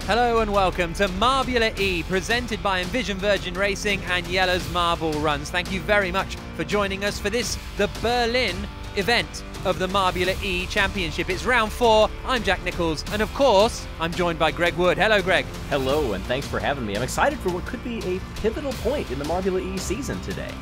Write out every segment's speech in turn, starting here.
Hello and welcome to Marbula E, presented by Envision Virgin Racing and Jeller's Marble Runs. Thank you very much for joining us for this, the Berlin event of the Marbula E Championship. It's round 4. I'm Jack Nichols, and of course, I'm joined by Greg Wood. Hello, Greg. Hello, and thanks for having me. I'm excited for what could be a pivotal point in the Marbula E season today.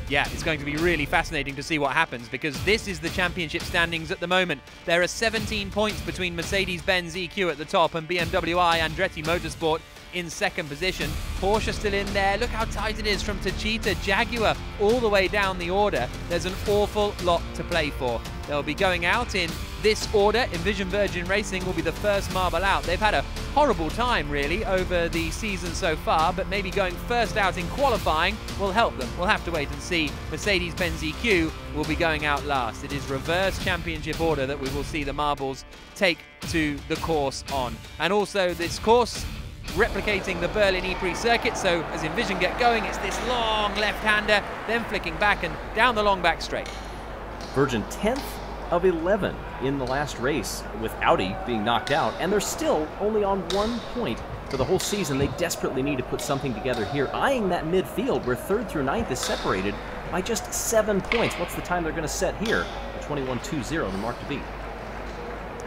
Yeah, it's going to be really fascinating to see what happens, because this is the championship standings at the moment. There are 17 points between Mercedes-Benz EQ at the top and BMW I Andretti Motorsport in second position. Porsche still in there. Look how tight it is from Techeetah, Jaguar, all the way down the order. There's an awful lot to play for. They'll be going out in this order. Envision Virgin Racing will be the first marble out. They've had a horrible time, really, over the season so far, but maybe going first out in qualifying will help them. We'll have to wait and see. Mercedes-Benz EQ will be going out last. It is reverse championship order that we will see the marbles take to the course on. And also this course replicating the Berlin E-Prix circuit, so as Envision get going, it's this long left-hander, then flicking back and down the long back straight. Virgin 10th of 11 in the last race, with Audi being knocked out, and they're still only on 1 point for the whole season. They desperately need to put something together here, eyeing that midfield where 3rd through 9th is separated by just 7 points. What's the time they're going to set here? 21:20, the mark to beat.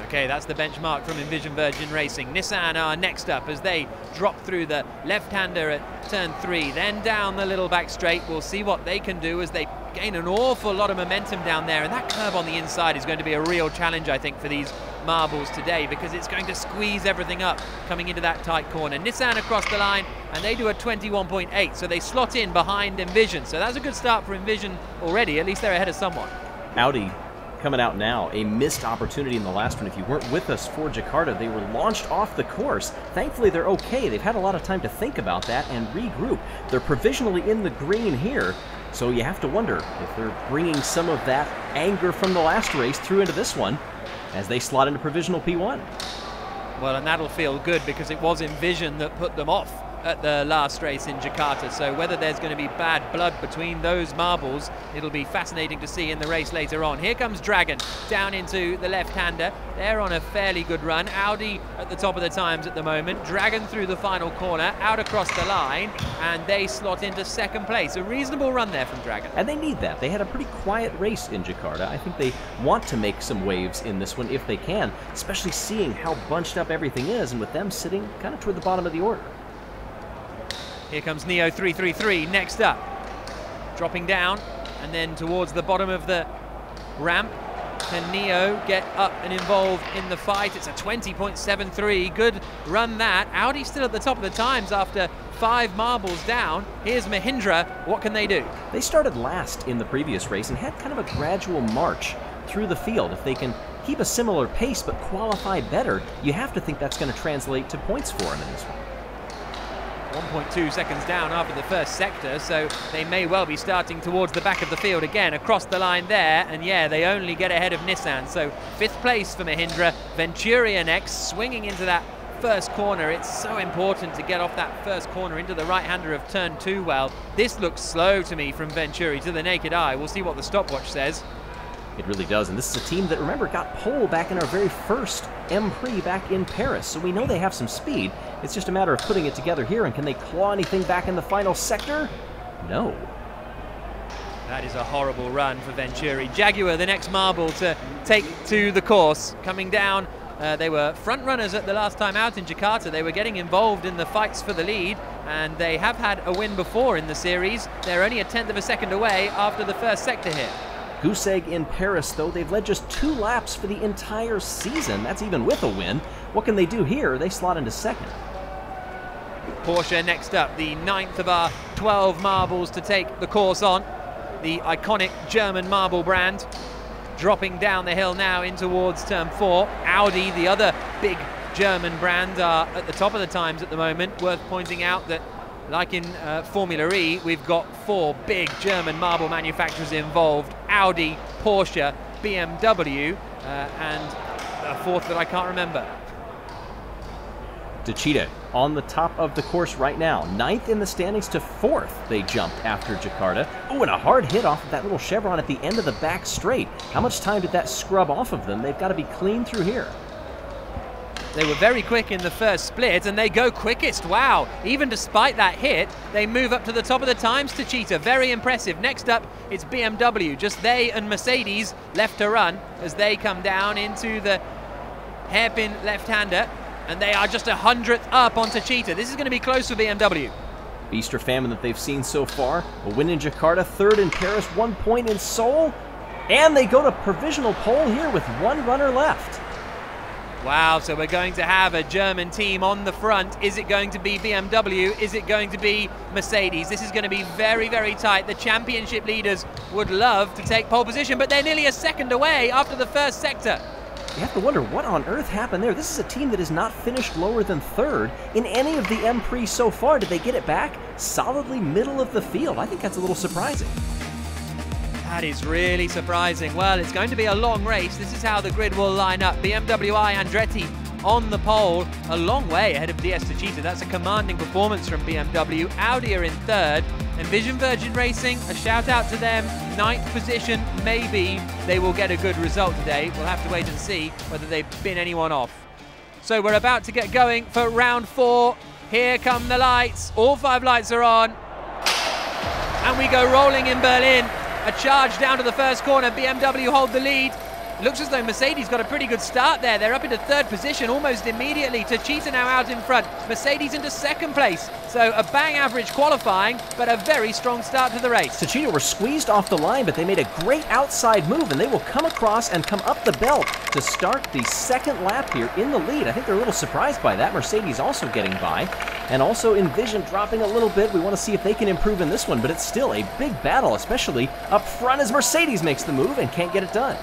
Okay, that's the benchmark from Envision Virgin Racing. Nissan are next up as they drop through the left-hander at turn 3, then down the little back straight. We'll see what they can do as they gain an awful lot of momentum down there, and that curve on the inside is going to be a real challenge, I think, for these marbles today, because it's going to squeeze everything up coming into that tight corner. Nissan across the line, and they do a 21.8, so they slot in behind Envision. So that's a good start for Envision already. At least they're ahead of someone. Audi coming out now, a missed opportunity in the last one. If you weren't with us for Jakarta, they were launched off the course. Thankfully, they're okay. They've had a lot of time to think about that and regroup. They're provisionally in the green here, so you have to wonder if they're bringing some of that anger from the last race through into this one as they slot into provisional P1. Well, and that'll feel good, because it was Envision that put them off at the last race in Jakarta. So whether there's going to be bad blood between those marbles, it'll be fascinating to see in the race later on. Here comes Dragon down into the left-hander. They're on a fairly good run. Audi at the top of the times at the moment. Dragon through the final corner, out across the line, and they slot into second place. A reasonable run there from Dragon. And they need that. They had a pretty quiet race in Jakarta. I think they want to make some waves in this one if they can, especially seeing how bunched up everything is, and with them sitting kind of toward the bottom of the order. Here comes Neo 333 next up, dropping down and then towards the bottom of the ramp. Can Neo get up and involved in the fight? It's a 20.73, good run that. Audi still at the top of the times after 5 marbles down. Here's Mahindra, what can they do? They started last in the previous race and had kind of a gradual march through the field. If they can keep a similar pace but qualify better, you have to think that's going to translate to points for them in this one. 1.2 seconds down after the first sector, so they may well be starting towards the back of the field again, across the line there, and yeah, they only get ahead of Nissan. So 5th place for Mahindra. Venturia next, swinging into that first corner. It's so important to get off that first corner into the right-hander of turn 2 well. This looks slow to me from Venturi to the naked eye. We'll see what the stopwatch says. It really does, and this is a team that, remember, got pole back in our very first M-Prix back in Paris, so we know they have some speed. It's just a matter of putting it together here, and can they claw anything back in the final sector? No. That is a horrible run for Venturi. Jaguar, the next marble to take to the course, coming down. They were front runners at the last time out in Jakarta. They were getting involved in the fights for the lead, and they have had a win before in the series. They're only a 1/10 of a second away after the first sector here. Goose egg in Paris, though. They've led just 2 laps for the entire season. That's even with a win. What can they do here? They slot into second. Porsche next up, the 9th of our 12 marbles to take the course on. The iconic German marble brand. Dropping down the hill now in towards turn 4. Audi, the other big German brand, are at the top of the times at the moment. Worth pointing out that, like in Formula E, we've got 4 big German marble manufacturers involved. Audi, Porsche, BMW, and a 4th that I can't remember. Techeetah on the top of the course right now. 9th in the standings to 4th they jumped after Jakarta. Oh, and a hard hit off of that little chevron at the end of the back straight. How much time did that scrub off of them? They've got to be clean through here. They were very quick in the first split, and they go quickest. Wow, even despite that hit, they move up to the top of the times to Techeetah. Very impressive. Next up, it's BMW. Just they and Mercedes left to run as they come down into the hairpin left-hander, and they are just 100th up on Techeetah. This is going to be close for BMW. Beast or famine that they've seen so far. A win in Jakarta, third in Paris, 1 point in Seoul, and they go to provisional pole here with one runner left. Wow, so we're going to have a German team on the front. Is it going to be BMW? Is it going to be Mercedes? This is going to be very, very tight. The championship leaders would love to take pole position, but they're nearly a second away after the first sector. You have to wonder what on earth happened there. This is a team that has not finished lower than third in any of the M Prix so far. Did they get it back solidly middle of the field? I think that's a little surprising. That is really surprising. Well, it's going to be a long race. This is how the grid will line up. BMW Andretti on the pole, a long way ahead of DS Techeetah. That's a commanding performance from BMW. Audi are in third. Envision Virgin Racing, a shout out to them. 9th position, maybe they will get a good result today. We'll have to wait and see whether they bin anyone off. So we're about to get going for round 4. Here come the lights. All 5 lights are on. And we go rolling in Berlin. A charge down to the first corner. BMW hold the lead. It looks as though Mercedes got a pretty good start there. They're up into third position almost immediately. Techeetah now out in front. Mercedes into second place. So a bang average qualifying, but a very strong start to the race. Techeetah were squeezed off the line, but they made a great outside move, and they will come across and come up the belt to start the second lap here in the lead. I think they're a little surprised by that. Mercedes also getting by, and also Envision dropping a little bit. We want to see if they can improve in this one, but it's still a big battle, especially up front as Mercedes makes the move and can't get it done.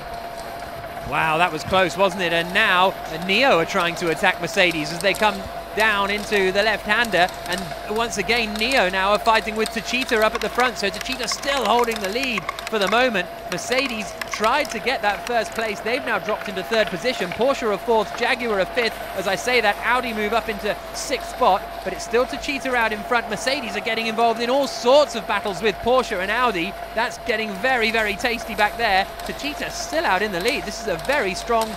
Wow, that was close, wasn't it? And now NIO are trying to attack Mercedes as they come down into the left-hander, and once again NIO now are fighting with Techeetah up at the front, so Techeetah still holding the lead for the moment. Mercedes tried to get that first place. They've now dropped into third position. Porsche are fourth, Jaguar are fifth. As I say that, Audi move up into sixth spot, but it's still Techeetah out in front. Mercedes are getting involved in all sorts of battles with Porsche and Audi. That's getting very, very tasty back there. Techeetah still out in the lead. This is a very strong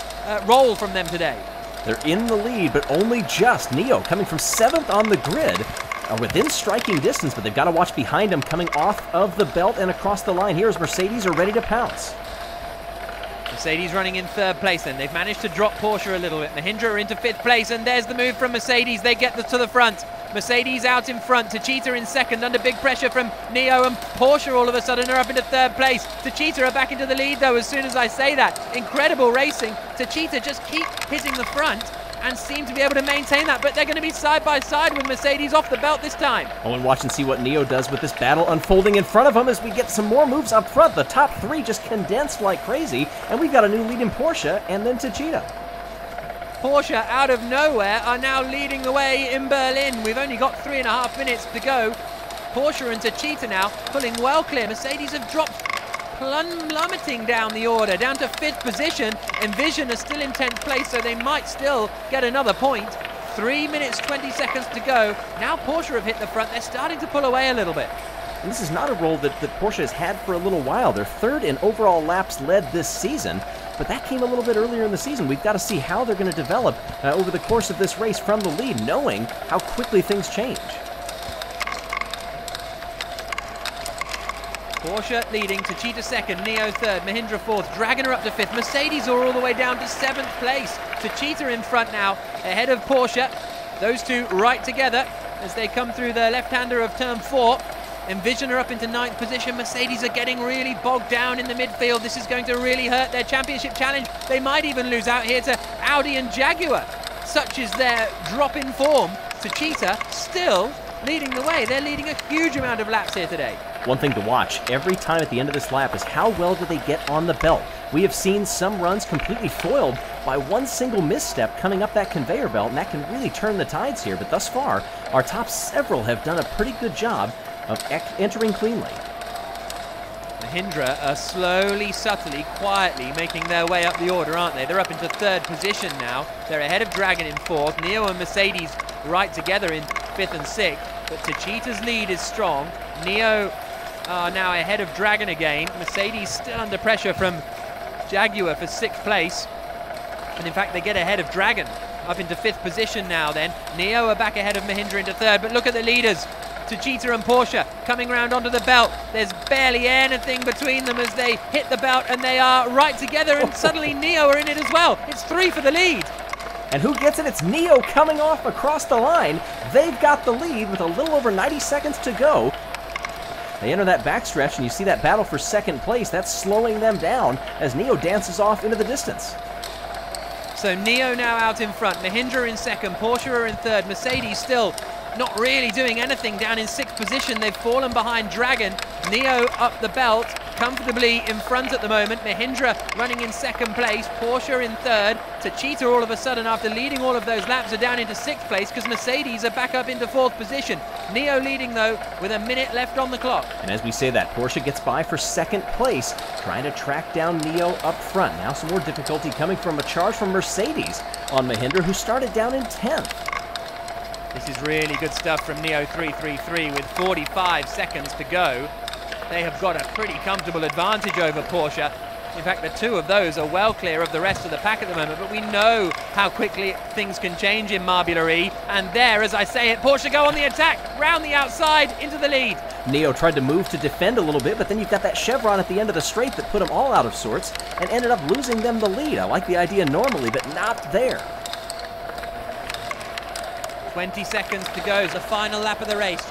roll from them today. They're in the lead, but only just. NIO coming from 7th on the grid, are within striking distance, but they've got to watch behind them coming off of the belt and across the line here as Mercedes are ready to pounce. Mercedes running in third place then. They've managed to drop Porsche a little bit. Mahindra are into fifth place, and there's the move from Mercedes. They get to the front. Mercedes out in front. Techeetah in second under big pressure from NIO, and Porsche all of a sudden are up into third place. Techeetah are back into the lead though as soon as I say that. Incredible racing. Techeetah just keep hitting the front and seem to be able to maintain that, but they're going to be side by side with Mercedes off the belt this time. Oh, and watch and see what NIO does with this battle unfolding in front of them as we get some more moves up front. The top 3 just condensed like crazy, and we've got a new lead in Porsche and then Techeetah. Porsche out of nowhere are now leading the way in Berlin. We've only got 3.5 minutes to go. Porsche and Techeetah now pulling well clear. Mercedes have dropped, plummeting down the order, down to 5th position. Envision are still in 10th place, so they might still get another point. 3 minutes, 20 seconds to go. Now Porsche have hit the front. They're starting to pull away a little bit. And this is not a role that Porsche has had for a little while. They're 3rd in overall laps led this season, but that came a little bit earlier in the season. We've got to see how they're going to develop over the course of this race from the lead, knowing how quickly things change. Porsche leading, Techeetah second, NIO third, Mahindra fourth, Dragon are up to 5th, Mercedes are all the way down to 7th place. Techeetah in front now, ahead of Porsche. Those two right together as they come through the left-hander of turn 4. Envision are up into 9th position. Mercedes are getting really bogged down in the midfield. This is going to really hurt their championship challenge. They might even lose out here to Audi and Jaguar. Such is their drop in form. Techeetah still leading the way. They're leading a huge amount of laps here today. One thing to watch every time at the end of this lap is how well do they get on the belt. We have seen some runs completely foiled by one single misstep coming up that conveyor belt, and that can really turn the tides here. But thus far, our top several have done a pretty good job of entering cleanly. Mahindra are slowly, subtly, quietly making their way up the order, aren't they? They're up into 3rd position now. They're ahead of Dragon in 4th. NIO and Mercedes right together in 5th and 6th. But Techeetah's lead is strong. NIO are now ahead of Dragon again. Mercedes still under pressure from Jaguar for 6th place. And in fact, they get ahead of Dragon up into 5th position now then. Neo are back ahead of Mahindra into 3rd, but look at the leaders. Techeetah and Porsche coming round onto the belt. There's barely anything between them as they hit the belt, and they are right together, and suddenly Neo are in it as well. It's 3 for the lead. And who gets it? It's Neo coming off across the line. They've got the lead with a little over 90 seconds to go. They enter that backstretch, and you see that battle for 2nd place. That's slowing them down as Neo dances off into the distance. So Neo now out in front. Mahindra in 2nd, Porsche are in 3rd. Mercedes still not really doing anything down in 6th position. They've fallen behind Dragon. Neo up the belt, comfortably in front at the moment. Mahindra running in 2nd place, Porsche in 3rd. Techeetah all of a sudden, after leading all of those laps, are down into 6th place because Mercedes are back up into 4th position. Neo leading though with a minute left on the clock. And as we say that, Porsche gets by for 2nd place, trying to track down Neo up front. Now some more difficulty coming from a charge from Mercedes on Mahindra, who started down in 10th. This is really good stuff from Neo 333 with 45 seconds to go. They have got a pretty comfortable advantage over Porsche. In fact, the 2 of those are well clear of the rest of the pack at the moment, but we know how quickly things can change in Marbula. And there, as I say it, Porsche go on the attack, round the outside, into the lead. Neo tried to move to defend a little bit, but then you've got that chevron at the end of the straight that put them all out of sorts and ended up losing them the lead. I like the idea normally, but not there. 20 seconds to go, it's the final lap of the race.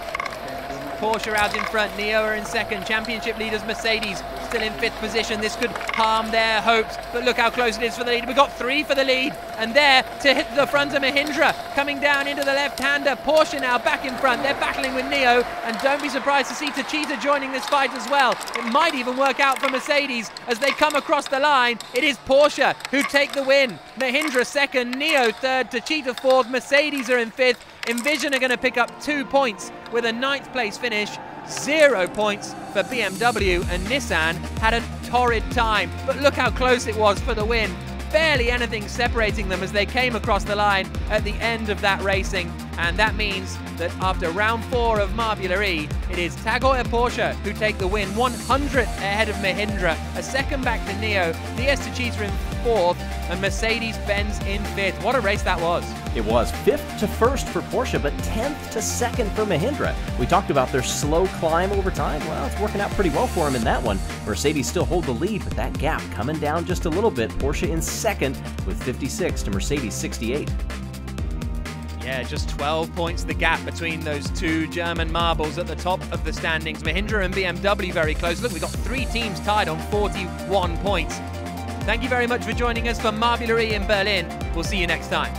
Porsche out in front, Neo are in 2nd, championship leaders Mercedes still in 5th position. This could harm their hopes, but look how close it is for the lead. We've got 3 for the lead, and there to hit the front of Mahindra, coming down into the left-hander. Porsche now back in front, they're battling with Neo, and don't be surprised to see Techeetah joining this fight as well. It might even work out for Mercedes as they come across the line. It is Porsche who take the win. Mahindra 2nd, Neo 3rd, Techeetah 4th, Mercedes are in 5th. Envision are going to pick up 2 points with a 9th place finish. 0 points for BMW, and Nissan had a torrid time, but look how close it was for the win. Barely anything separating them as they came across the line at the end of that racing, and that means that after round 4 of Marbula, it is TAG Heuer Porsche who take the win, 100th ahead of Mahindra, a 2nd back to Neo, DS Techeetah in 4th, and Mercedes-Benz in 5th. What a race that was. It was 5th to 1st for Porsche, but 10th to 2nd for Mahindra. We talked about their slow climb over time. Well, it's working out pretty well for them in that one. Mercedes still hold the lead, but that gap coming down just a little bit. Porsche in 2nd with 56 to Mercedes 68. Yeah, just 12 points the gap between those 2 German marbles at the top of the standings. Mahindra and BMW very close. Look, we've got 3 teams tied on 41 points. Thank you very much for joining us for Marbula in Berlin. We'll see you next time.